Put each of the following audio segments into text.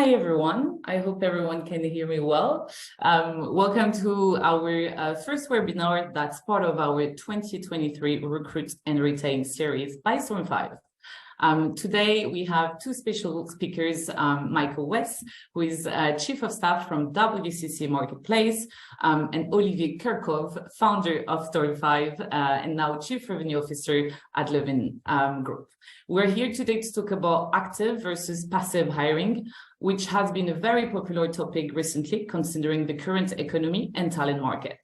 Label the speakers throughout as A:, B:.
A: Hi, everyone. I hope everyone can hear me well. Welcome to our first webinar that's part of our 2023 Recruit and Retain series by Storm 5. Today, we have two special speakers, Michael West, who is Chief of Staff from WCC Marketplace, and Olivier Kirkov, founder of Storm 5, and now Chief Revenue Officer at Levin Group. We're here today to talk about active versus passive hiring, which has been a very popular topic recently, considering the current economy and talent market.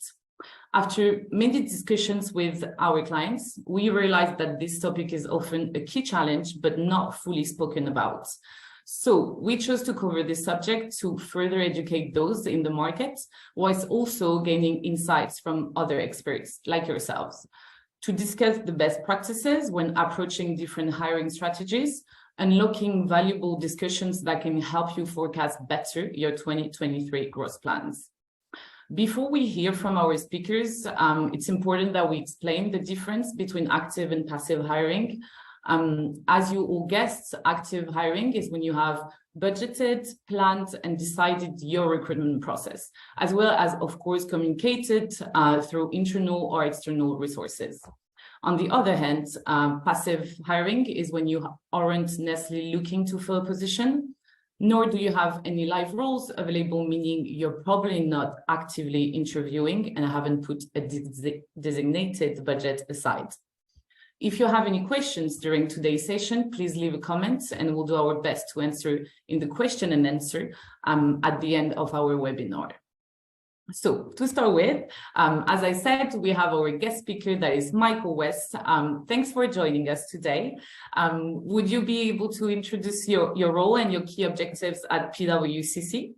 A: After many discussions with our clients, we realized that this topic is often a key challenge, but not fully spoken about. So we chose to cover this subject to further educate those in the market, whilst also gaining insights from other experts like yourselves, to discuss the best practices when approaching different hiring strategies, unlocking valuable discussions that can help you forecast better your 2023 growth plans. Before we hear from our speakers, it's important that we explain the difference between active and passive hiring. As you all guessed, active hiring is when you have budgeted, planned, and decided your recruitment process, as well as, of course, communicated through internal or external resources. On the other hand, passive hiring is when you aren't necessarily looking to fill a position, nor do you have any live roles available, meaning you're probably not actively interviewing and haven't put a designated budget aside. If you have any questions during today's session, please leave a comment and we'll do our best to answer in the question and answer at the end of our webinar. So to start with, as I said, we have our guest speaker, that is Michael West. Thanks for joining us today. Would you be able to introduce your role and your key objectives at PwCC?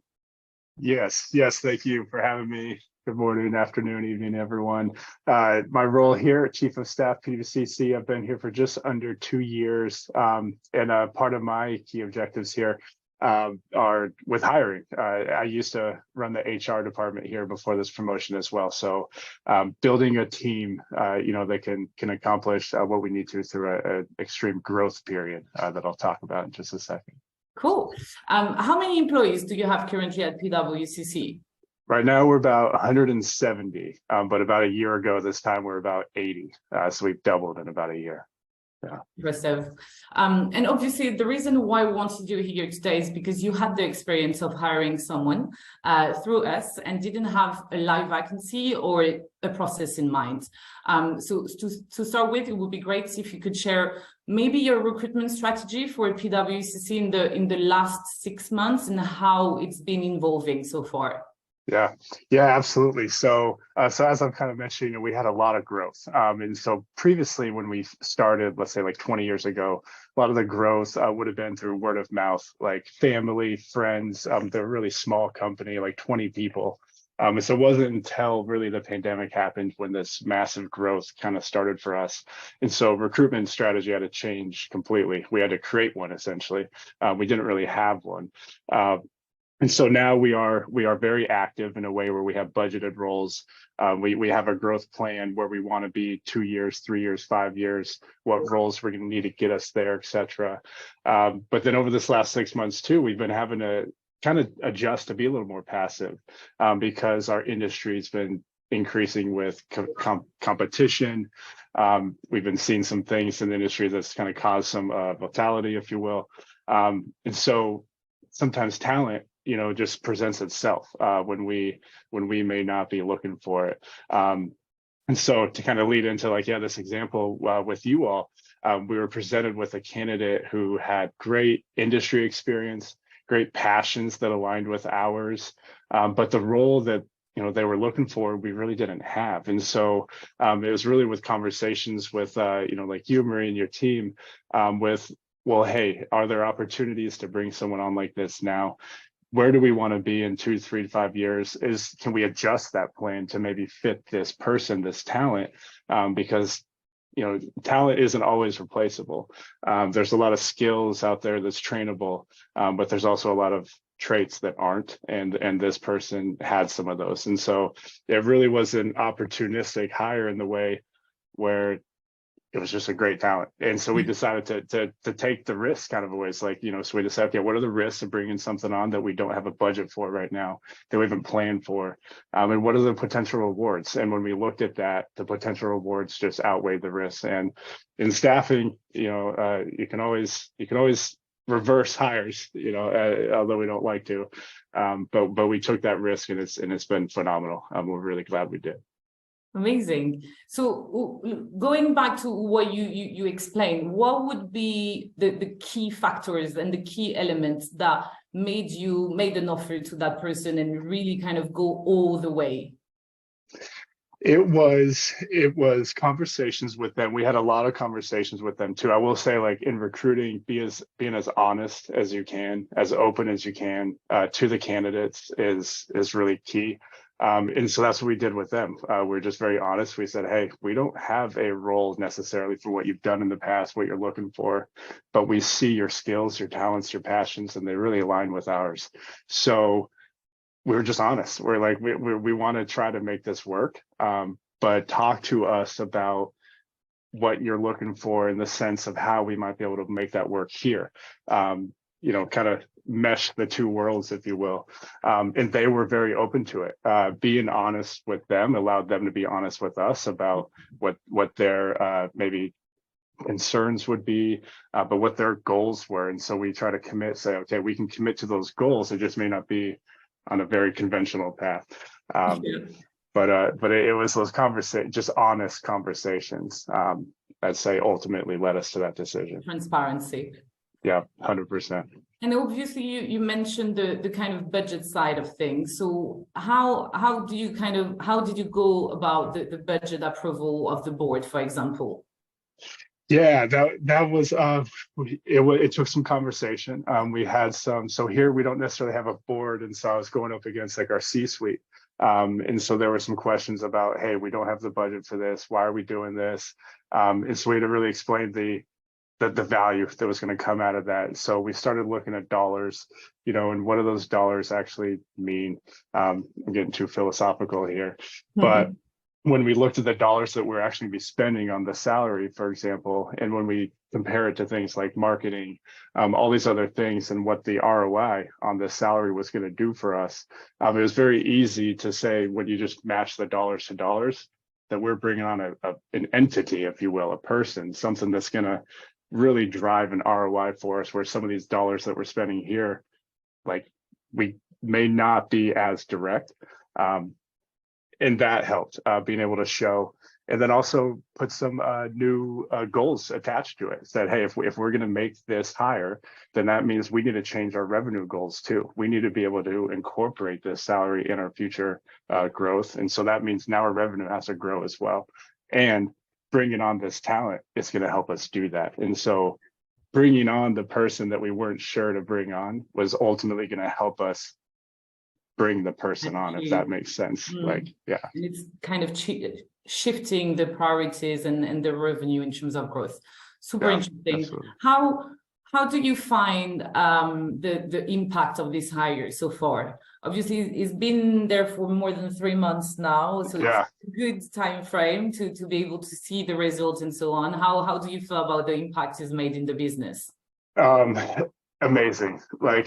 B: Yes, thank you for having me. Good morning, afternoon, evening, everyone. My role here, Chief of Staff, PwCC, I've been here for just under 2 years, and part of my key objectives here are with hiring. I used to run the HR department here before this promotion as well. So building a team, that can accomplish what we need to through an extreme growth period that I'll talk about in just a second.
A: Cool. How many employees do you have currently at PwCC?
B: Right now, we're about 170, but about a year ago, this time we're about 80. So we've doubled in about a year. Yeah.
A: Impressive. And obviously, the reason why we wanted you here today is because you had the experience of hiring someone through us and didn't have a live vacancy or a process in mind. So to start with, it would be great if you could share maybe your recruitment strategy for PwCC in the last 6 months and how it's been evolving so far.
B: Yeah, absolutely. So as I'm kind of mentioning, we had a lot of growth. And so previously when we started, let's say like 20 years ago, a lot of the growth would have been through word of mouth, like family, friends. They're a really small company, like 20 people. And so it wasn't until really the pandemic happened when this massive growth kind of started for us. And so recruitment strategy had to change completely. We had to create one essentially. We didn't really have one. And so now we are very active in a way where we have budgeted roles. We have a growth plan where we want to be 2 years, 3 years, 5 years, what roles we're going to need to get us there, et cetera. But then over this last 6 months too, we've been having to kind of adjust to be a little more passive because our industry's been increasing with competition. We've been seeing some things in the industry that's kind of caused some volatility, if you will. And so sometimes talent just presents itself when we may not be looking for it. And so to kind of lead into this example with you all, we were presented with a candidate who had great industry experience, great passions that aligned with ours, but the role that they were looking for, we really didn't have. And so it was really with conversations with like you, Marie, and your team well, hey, are there opportunities to bring someone on like this now? Where do we want to be in 2, 3 to 5 years? Can we adjust that plan to maybe fit this person, this talent? Because talent isn't always replaceable. There's a lot of skills out there that's trainable, but there's also a lot of traits that aren't, and this person had some of those. And so it really was an opportunistic hire in the way where it was just a great talent. And so we decided to take the risk kind of away. It's like, so we decided, okay, what are the risks of bringing something on that we don't have a budget for right now, that we haven't planned for? And what are the potential rewards? And when we looked at that, the potential rewards just outweighed the risks. And in staffing, you can always reverse hires, although we don't like to. But we took that risk, and it's been phenomenal. We're really glad we did.
A: Amazing. So going back to what you explained, what would be the key factors and the key elements that made an offer to that person and really kind of go all the way?
B: It was conversations with them. We had a lot of conversations with them too. I will say, like, in recruiting, being as honest as you can, as open as you can to the candidates is really key. And so that's what we did with them. We're just very honest. We said, hey, we don't have a role necessarily for what you've done in the past, what you're looking for, but we see your skills, your talents, your passions, and they really align with ours. So we were just honest. We're like, we want to try to make this work, but talk to us about what you're looking for in the sense of how we might be able to make that work here. Kind of mesh the two worlds, if you will. And they were very open to it. Being honest with them allowed them to be honest with us about what their maybe concerns would be, but what their goals were. And so we try to say, okay, we can commit to those goals. It just may not be on a very conventional path. But it was those just honest conversations, I'd say, ultimately led us to that decision.
A: Transparency.
B: Yeah, 100%.
A: And obviously you mentioned the kind of budget side of things. So how did you go about the budget approval of the board, for example?
B: Yeah, that was it took some conversation. We had some, so here we don't necessarily have a board, and so I was going up against like our C-suite. And so there were some questions about, hey, we don't have the budget for this. Why are we doing this? And so we had to really explain the value that was going to come out of that. So we started looking at dollars, and what do those dollars actually mean? I'm getting too philosophical here, but when we looked at the dollars that we're actually be spending on the salary, for example, and when we compare it to things like marketing, all these other things, and what the ROI on the salary was going to do for us, it was very easy to say, when you just match the dollars to dollars, that we're bringing on an entity, if you will, a person, something that's going to really drive an ROI for us, where some of these dollars that we're spending here, like, we may not be as direct. And that helped, being able to show, and then also put some new goals attached to it. Said, hey, if we're going to make this higher, then that means we need to change our revenue goals too. We need to be able to incorporate this salary in our future growth. And so that means now our revenue has to grow as well. And bringing on this talent is going to help us do that. And so bringing on the person that we weren't sure to bring on was ultimately going to help us bring the person on, if that makes sense. Like, yeah.
A: And it's kind of shifting the priorities and the revenue in terms of growth. Super interesting.
B: Absolutely.
A: How do you find the impact of this hire so far? Obviously, it's been there for more than 3 months now, so it's a good time frame to be able to see the results and so on. How do you feel about the impact it's made in the business?
B: Amazing. Like,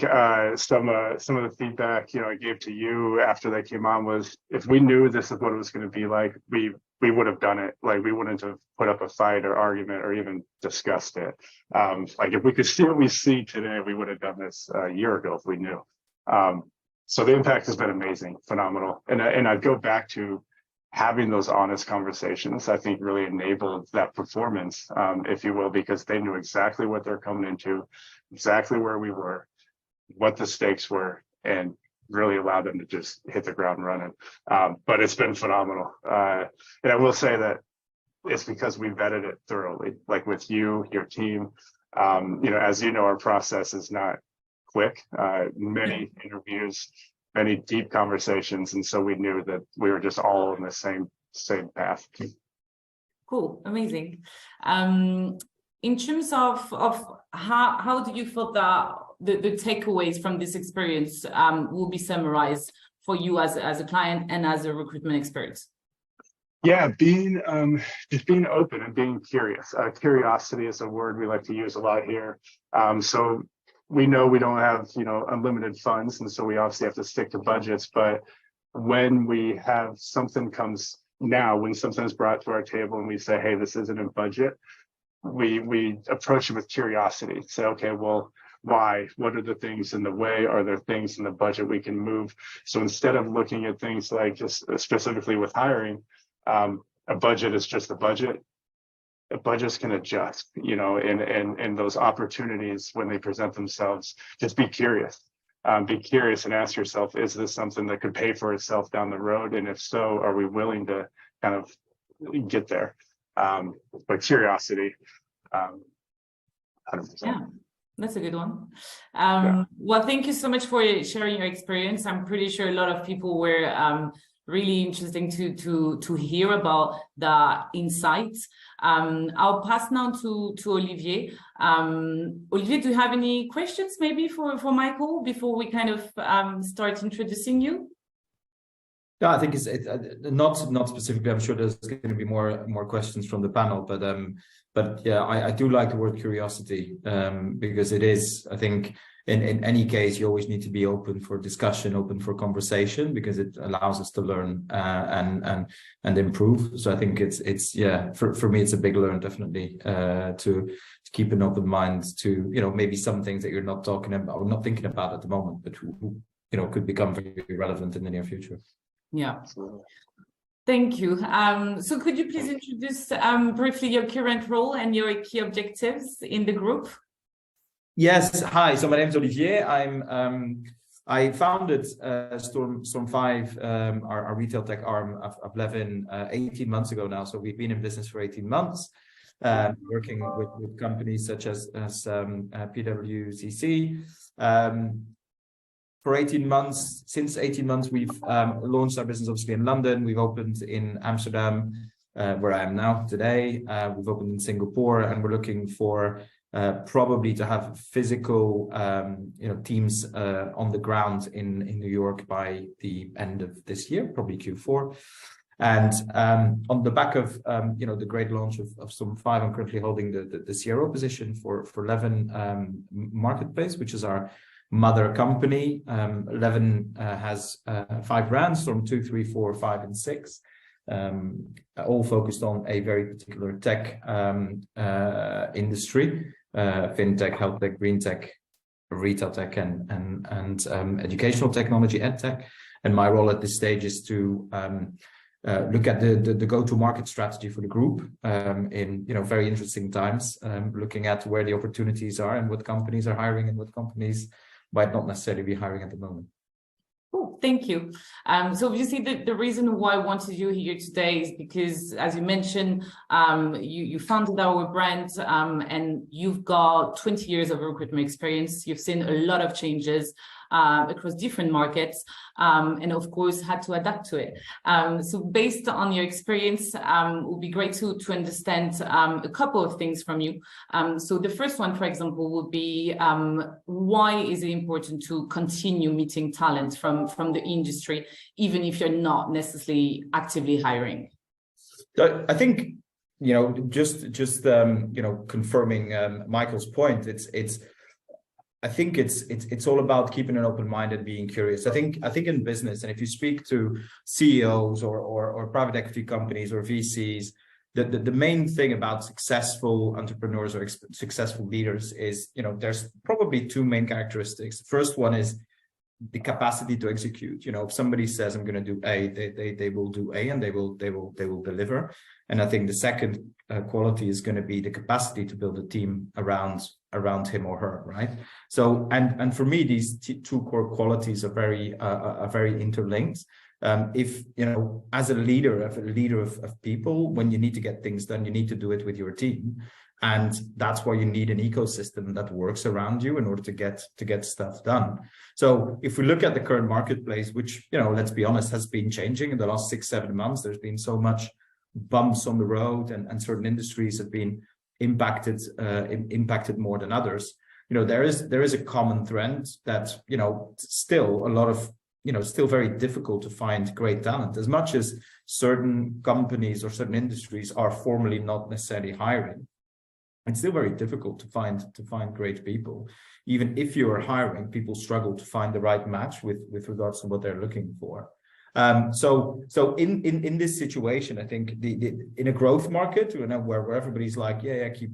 B: some of the feedback I gave to you after they came on was, if we knew this is what it was going to be like, we would have done it. Like, we wouldn't have put up a fight or argument or even discussed it. Like, if we could see what we see today, we would have done this a year ago if we knew. So the impact has been amazing, phenomenal. And I'd go back to having those honest conversations, I think, really enabled that performance, if you will, because they knew exactly what they're coming into, exactly where we were, what the stakes were, and really allowed them to just hit the ground running. But it's been phenomenal. And I will say that it's because we vetted it thoroughly, like with you, your team. As you know, our process is not quick. Many interviews, many deep conversations, and so we knew that we were just all on the same path.
A: Cool, amazing. In terms of how do you feel that the takeaways from this experience will be summarized for you as a client and as a recruitment expert?
B: Yeah, being just being open and being curious. Curiosity is a word we like to use a lot here. So we know we don't have, unlimited funds, and so we obviously have to stick to budgets. But when we have something comes now, when something is brought to our table and we say, hey, this isn't in budget, we approach it with curiosity. Say, okay, well, why? What are the things in the way? Are there things in the budget we can move? So instead of looking at things like just specifically with hiring, a budget is just a budget. Budgets can adjust, and those opportunities when they present themselves, just be curious. Be curious and ask yourself, is this something that could pay for itself down the road? And if so, are we willing to kind of get there? But curiosity, 100%.
A: Yeah, that's a good one.
B: Yeah.
A: Well, thank you so much for sharing your experience. I'm pretty sure a lot of people were really interesting to hear about the insights. I'll pass now to Olivier. Olivier, do you have any questions maybe for Michael before we kind of start introducing you?
C: Yeah, I think it's not specifically. I'm sure there's going to be more questions from the panel, but yeah, I do like the word curiosity, because it is, I think, in any case, you always need to be open for discussion, open for conversation, because it allows us to learn and improve. So I think it's yeah, for me, it's a big learn, definitely, to keep an open mind to, maybe some things that you're not talking about or not thinking about at the moment, but who could become very relevant in the near future.
A: Yeah. Thank you. So could you please introduce briefly your current role and your key objectives in the group?
C: Yes. Hi. So my name is Olivier. I founded Storm 5, our RetailTech arm of Levin 18 months ago now. So we've been in business for 18 months, working with companies such as PwC. For 18 months, since 18 months, we've launched our business obviously in London. We've opened in Amsterdam, where I am now today. We've opened in Singapore, and we're looking for probably to have physical, teams on the ground in New York by the end of this year, probably Q4. And on the back of the great launch of Storm 5, I'm currently holding the CRO position for Levin Marketplace, which is our mother company. Levin has 5 brands: Storm 2, 3, 4, 5, and 6, all focused on a very particular tech industry: fintech, health tech, green tech, retail tech, and educational technology, ed tech. And my role at this stage is to look at the go-to-market strategy for the group in very interesting times, looking at where the opportunities are and what companies are hiring and what companies might not necessarily be hiring at the moment.
A: Cool, thank you. So obviously the reason why I wanted you here today is because, as you mentioned, you founded our brand, and you've got 20 years of recruitment experience. You've seen a lot of changes across different markets, and of course had to adapt to it. So based on your experience, it would be great to understand a couple of things from you. So the first one, for example, would be why is it important to continue meeting talent from the industry, even if you're not necessarily actively hiring?
C: I think, just confirming Michael's point, I think it's all about keeping an open mind and being curious. I think in business, and if you speak to CEOs or private equity companies or VCs, the main thing about successful entrepreneurs or successful leaders is, there's probably 2 main characteristics. The first one is the capacity to execute. If somebody says I'm going to do A, they will do A, and they will deliver. And I think the second quality is going to be the capacity to build a team around him or her, right? So, and for me, these 2 core qualities are very interlinked. If as a leader of people, when you need to get things done, you need to do it with your team, and that's why you need an ecosystem that works around you in order to get stuff done. So if we look at the current marketplace, which let's be honest, has been changing in the last 6-7 months, there's been so much bumps on the road, and certain industries have been impacted more than others. There is a common trend that still a lot of still very difficult to find great talent. As much as certain companies or certain industries are formally not necessarily hiring, it's still very difficult to find great people. Even if you are hiring, people struggle to find the right match with regards to what they're looking for. So in this situation, I think in a growth market, where everybody's like,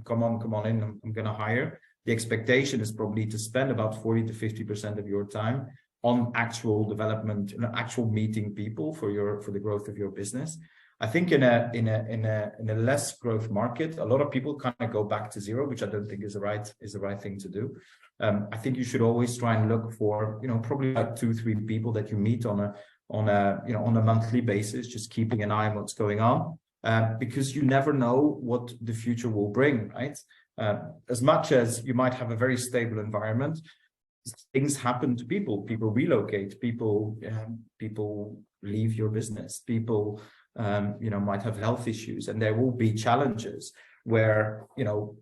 C: come on in, I'm going to hire. The expectation is probably to spend about 40 to 50% of your time on actual development, actual meeting people for the growth of your business. I think in a less growth market, a lot of people kind of go back to zero, which I don't think is the right thing to do. I think you should always try and look for, probably like 2-3 people that you meet on a monthly basis, just keeping an eye on what's going on, because you never know what the future will bring, right? As much as you might have a very stable environment, things happen to people. People relocate. People leave your business. People might have health issues, and there will be challenges where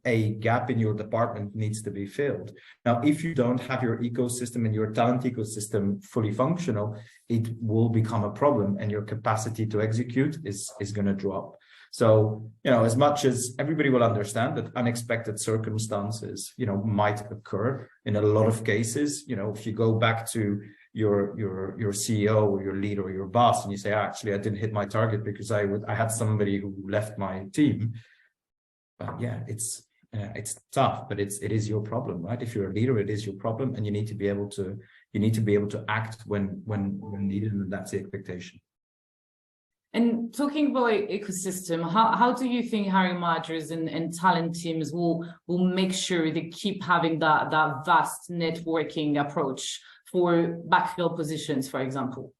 C: a gap in your department needs to be filled. Now, if you don't have your ecosystem and your talent ecosystem fully functional, it will become a problem, and your capacity to execute is going to drop. So, as much as everybody will understand that unexpected circumstances, might occur in a lot of cases, if you go back to your CEO or your leader or your boss and you say, actually, I didn't hit my target because I had somebody who left my team. It's tough, but it is your problem, right? If you're a leader, it is your problem, and you need to be able to act when needed, and that's the expectation.
A: And talking about ecosystem, how do you think hiring managers and talent teams will make sure they keep having that vast networking approach for backfill positions, for example?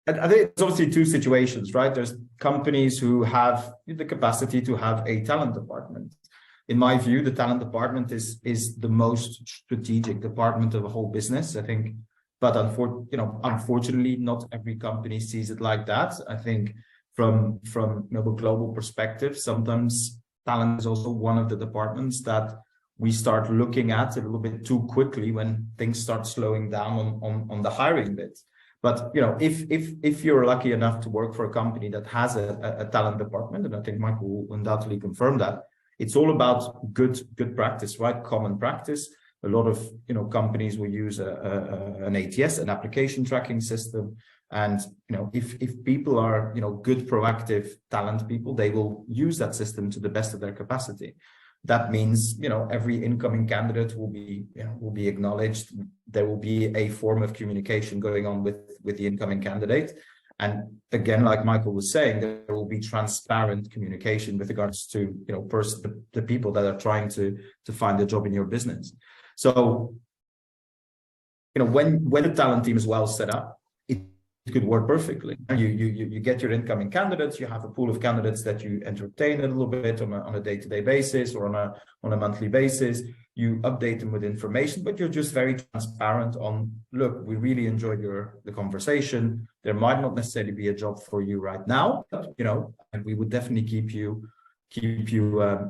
C: I think it's obviously two situations, right? There's companies who have the capacity to have a talent department. In my view, the talent department is the most strategic department of a whole business, I think. But unfortunately, not every company sees it like that. I think from a global perspective, sometimes talent is also one of the departments that we start looking at a little bit too quickly when things start slowing down on the hiring bit. But if you're lucky enough to work for a company that has a talent department, and I think Michael will undoubtedly confirm that, it's all about good practice, right? Common practice. A lot of companies will use an ATS, an application tracking system, and if people are good proactive talent people, they will use that system to the best of their capacity. That means every incoming candidate will be acknowledged. There will be a form of communication going on with the incoming candidate. And again, like Michael was saying, there will be transparent communication with regards to the people that are trying to find a job in your business. So when a talent team is well set up, it could work perfectly. You get your incoming candidates, you have a pool of candidates that you entertain a little bit on a day-to-day basis or on a monthly basis. You update them with information, but you're just very transparent on, look, we really enjoyed the conversation. There might not necessarily be a job for you right now, but, and we would definitely keep you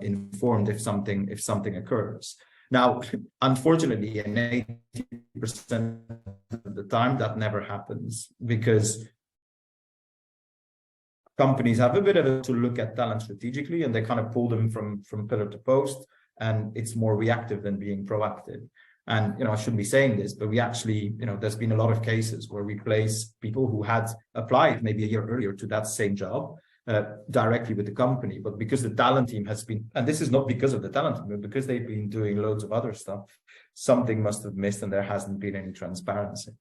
C: informed if something occurs. Now, unfortunately, in 80% of the time, that never happens because companies have a bit of to look at talent strategically, and they kind of pull them from pillar to post, and it's more reactive than being proactive. And, I shouldn't be saying this, but we actually, there's been a lot of cases where we place people who had applied maybe a year earlier to that same job, directly with the company, but because the talent team has been, and this is not because of the talent team, but because they've been doing loads of other stuff, something must have missed and there hasn't been any transparency.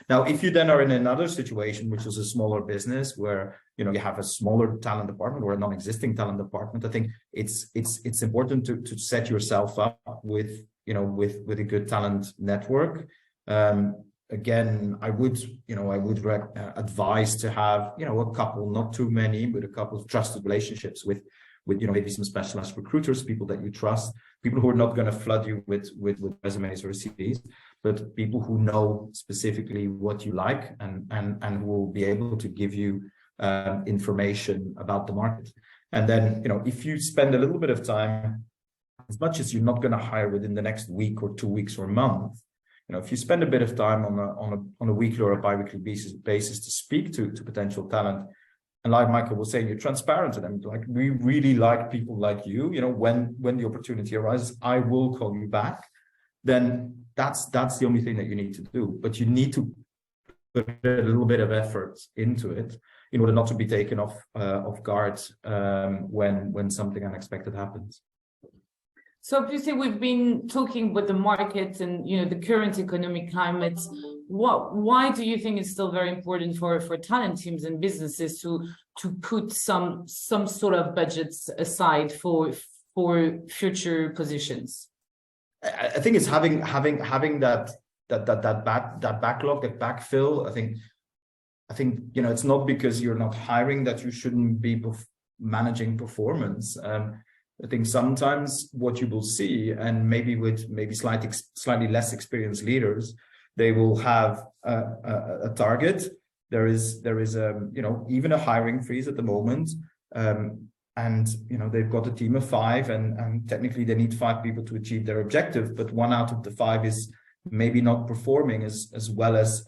C: Now, if you then are in another situation, which is a smaller business where, you have a smaller talent department or a non-existing talent department, I think it's important to set yourself up with a good talent network. Again, I would advise to have, a couple, not too many, but a couple of trusted relationships with maybe some specialized recruiters, people that you trust, people who are not going to flood you with resumes or CVs, but people who know specifically what you like and who will be able to give you information about the market. And then, if you spend a little bit of time, as much as you're not going to hire within the next week or 2 weeks or a month, if you spend a bit of time on a weekly or a bi-weekly basis to speak to potential talent, and like Michael was saying, you're transparent to them. Like, we really like people like you. When the opportunity arises, I will call you back. Then that's the only thing that you need to do. But you need to put a little bit of effort into it in order not to be taken off guard when something unexpected happens.
A: So obviously we've been talking with the market and the current economic climate. Why do you think it's still very important for talent teams and businesses to put some sort of budgets aside for future positions?
C: I think it's having that backlog, that backfill. I think it's not because you're not hiring that you shouldn't be managing performance. I think sometimes what you will see, and maybe with slightly less experienced leaders, they will have a target. There is even a hiring freeze at the moment, and they've got a team of 5, and technically they need 5 people to achieve their objective, but 1 out of the 5 is maybe not performing as well as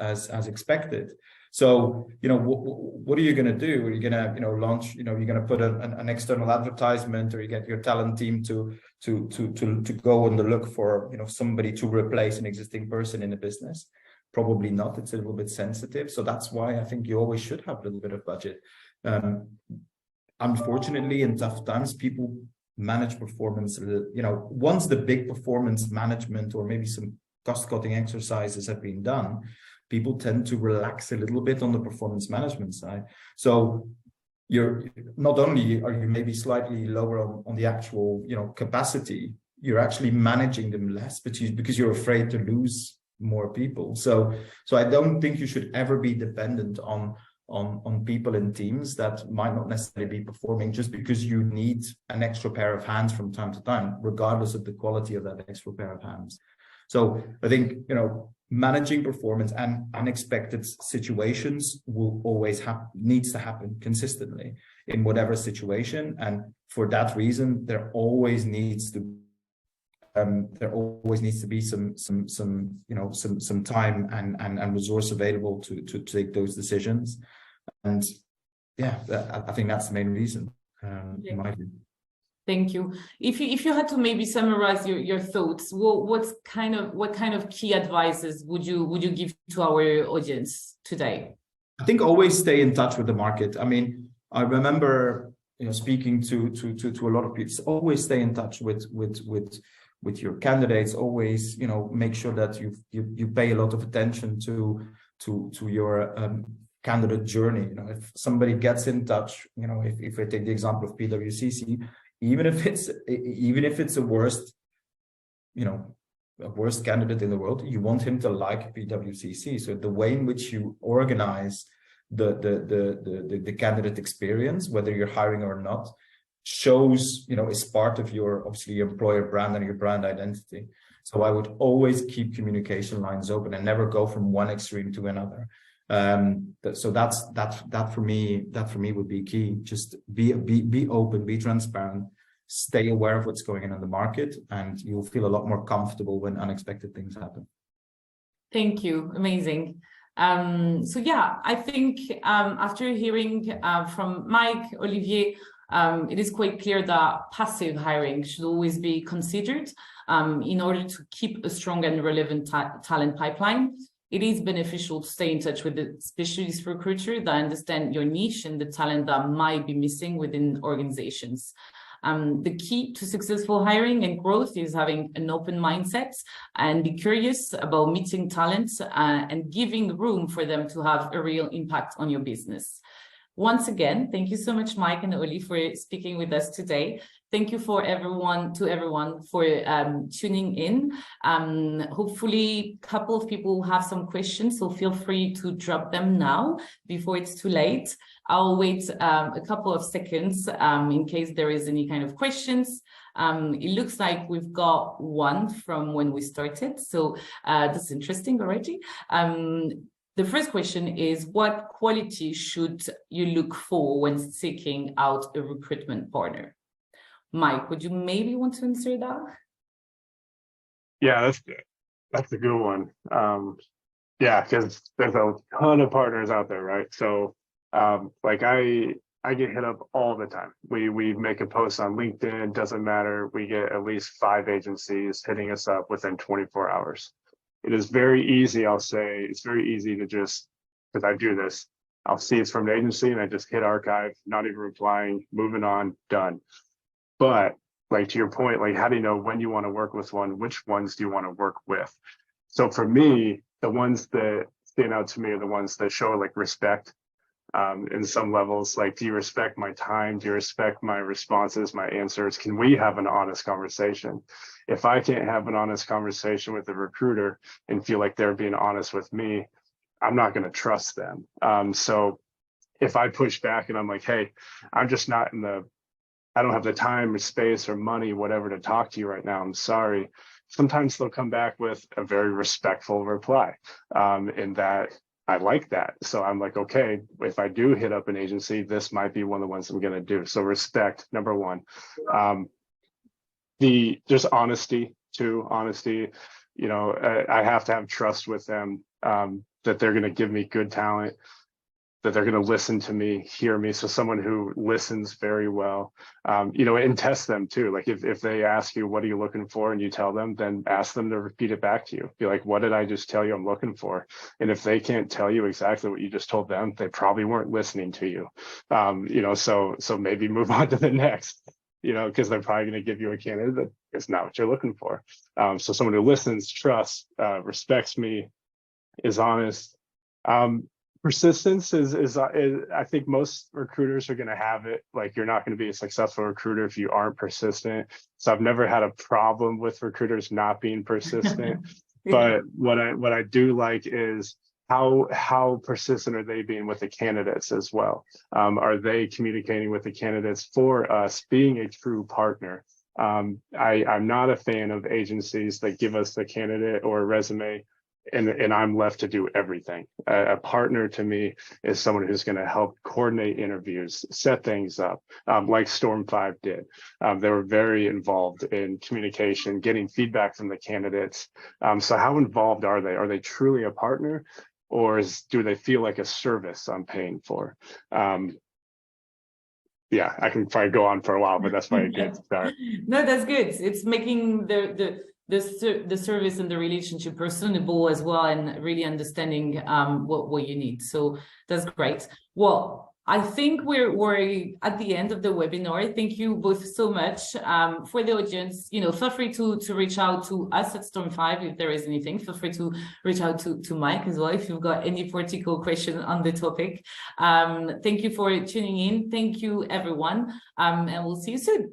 C: expected. So, what are you going to do? Are you going to, launch, you're going to put an external advertisement, or you get your talent team to go on the look for, somebody to replace an existing person in the business? Probably not. It's a little bit sensitive. So that's why I think you always should have a little bit of budget. Unfortunately, in tough times, people manage performance, once the big performance management or maybe some cost-cutting exercises have been done, people tend to relax a little bit on the performance management side. So you're not only are you maybe slightly lower on the actual capacity, you're actually managing them less because you're afraid to lose more people. So I don't think you should ever be dependent on people in teams that might not necessarily be performing, just because you need an extra pair of hands from time to time, regardless of the quality of that extra pair of hands. So I think, managing performance and unexpected situations will always needs to happen consistently in whatever situation. And for that reason, there always needs to be some time and resource available to take those decisions. And yeah, I think that's the main reason, in my view.
A: Thank you. If you had to maybe summarize your thoughts, what kind of key advices would you give to our audience today?
C: I think always stay in touch with the market. I mean, I remember speaking to a lot of people. Always stay in touch with your candidates. Always make sure that you pay a lot of attention to your candidate journey. If somebody gets in touch, if I take the example of PwC, even if it's a worst candidate in the world, you want him to like PwC. So the way in which you organize the candidate experience, whether you're hiring or not, shows, is part of your, obviously, your employer brand and your brand identity. So I would always keep communication lines open and never go from one extreme to another. So that for me would be key. Just be open, be transparent, stay aware of what's going on in the market, and you'll feel a lot more comfortable when unexpected things happen.
A: Thank you. Amazing. So yeah, I think after hearing from Mike, Olivier, it is quite clear that passive hiring should always be considered in order to keep a strong and relevant talent pipeline. It is beneficial to stay in touch with the specialist recruiter that understand your niche and the talent that might be missing within organizations. The key to successful hiring and growth is having an open mindset and be curious about meeting talents and giving room for them to have a real impact on your business. Once again, thank you so much, Mike and Oli, for speaking with us today. Thank you to everyone for tuning in. Hopefully, a couple of people will have some questions, so feel free to drop them now before it's too late. I'll wait a couple of seconds in case there is any kind of questions. It looks like we've got one from when we started, so that's interesting already. The first question is, what quality should you look for when seeking out a recruitment partner? Mike, would you maybe want to answer that?
B: Yeah, That's a good one. Yeah, because there's a ton of partners out there, right? So like I get hit up all the time. We make a post on LinkedIn, doesn't matter. We get at least 5 agencies hitting us up within 24 hours. It is very easy, I'll say, it's very easy to just, because I do this, I'll see it's from an agency and I just hit archive, not even replying, moving on, done. But like to your point, like how do you know when you want to work with one? Which ones do you want to work with? So for me, the ones that stand out to me are the ones that show like respect in some levels. Like, do you respect my time? Do you respect my responses, my answers? Can we have an honest conversation? If I can't have an honest conversation with a recruiter and feel like they're being honest with me, I'm not going to trust them. So if I push back and I'm like, hey, I'm just not I don't have the time or space or money, whatever, to talk to you right now, I'm sorry. Sometimes they'll come back with a very respectful reply, in that I like that. So I'm like, okay, if I do hit up an agency, this might be one of the ones I'm going to do. So respect, number one. There's honesty too. Honesty, I have to have trust with them, that they're going to give me good talent, that they're going to listen to me, hear me. So someone who listens very well, and test them too. Like if they ask you, what are you looking for? And you tell them, then ask them to repeat it back to you. Be like, what did I just tell you I'm looking for? And if they can't tell you exactly what you just told them, they probably weren't listening to you. So maybe move on to the next, because they're probably going to give you a candidate that is not what you're looking for. So someone who listens, trusts, respects me, is honest. Persistence is I think most recruiters are going to have it. Like, you're not going to be a successful recruiter if you aren't persistent. So I've never had a problem with recruiters not being persistent. But what I do like is how persistent are they being with the candidates as well? Are they communicating with the candidates for us, being a true partner? I'm not a fan of agencies that give us the candidate or a resume and I'm left to do everything. A partner to me is someone who's going to help coordinate interviews, set things up, like Storm 5 did. They were very involved in communication, getting feedback from the candidates. So how involved are they? Are they truly a partner, or do they feel like a service I'm paying for? Yeah, I can probably go on for a while, but that's probably a good start.
A: No, that's good. It's making the service and the relationship personable as well, and really understanding what you need. So that's great. Well, I think we're at the end of the webinar. Thank you both so much. For the audience, feel free to reach out to us at Storm 5 if there is anything. Feel free to reach out to Mike as well if you've got any particular question on the topic. Thank you for tuning in. Thank you, everyone, and we'll see you soon.